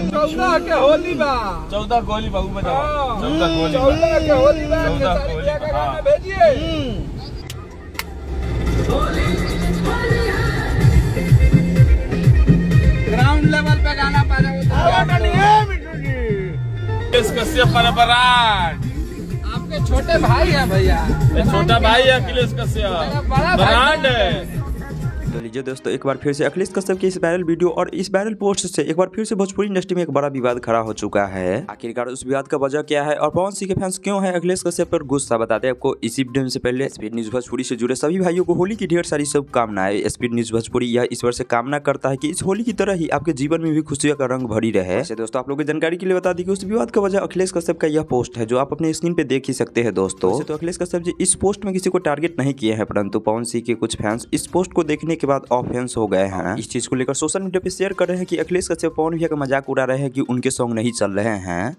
14 के होली बा 14 गोली बाबू में 14 गोली 14 के होली बा के गाना भेजिए। ग्राउंड लेवल पे गाना पाजा कश्यप परपराट आपके छोटे भाई है भैया। छोटा भाई है अखिलेश कश्यप बड़ा ब्रांड है। तो लीजिए दोस्तों, एक बार फिर से अखिलेश कश्यप की इस वायरल वीडियो और इस वायरल पोस्ट से एक बार फिर से भोजपुरी इंडस्ट्री में एक बड़ा विवाद खड़ा हो चुका है। आखिरकार उस विवाद का वजह क्या है और पवन सिंह के फैंस क्यों है अखिलेश कश्यप पर गुस्सा, बताते हैं आपको इसी वीडियो से। पहले स्पीड न्यूज भोजपुरी से जुड़े सभी भाइयों को होली की ढेर सारी शुभकामनाएं। स्पीड न्यूज भोजपुरी यह ईश्वर से कामना करता है कि इस होली की तरह ही आपके जीवन में भी खुशियों का रंग भरी रहे। ऐसे दोस्तों, आप लोगों की जानकारी के लिए बता दी कि उस विवाद का वजह अखिलेश कश्यप का यह पोस्ट है जो आप अपने स्क्रीन पे देख ही सकते हैं दोस्तों। तो अखिलेश कश्यप जी इस पोस्ट में किसी को टारगेट नहीं किए हैं, परंतु पवन सिंह के कुछ फैंस इस पोस्ट को देखने के बाद ऑफेंस हो गए हैं। इस चीज को लेकर सोशल मीडिया पे शेयर कर रहे हैं कि अखिलेश कश्यप पवन भैया का मजाक उड़ा रहे हैं कि उनके सॉन्ग नहीं चल रहे हैं।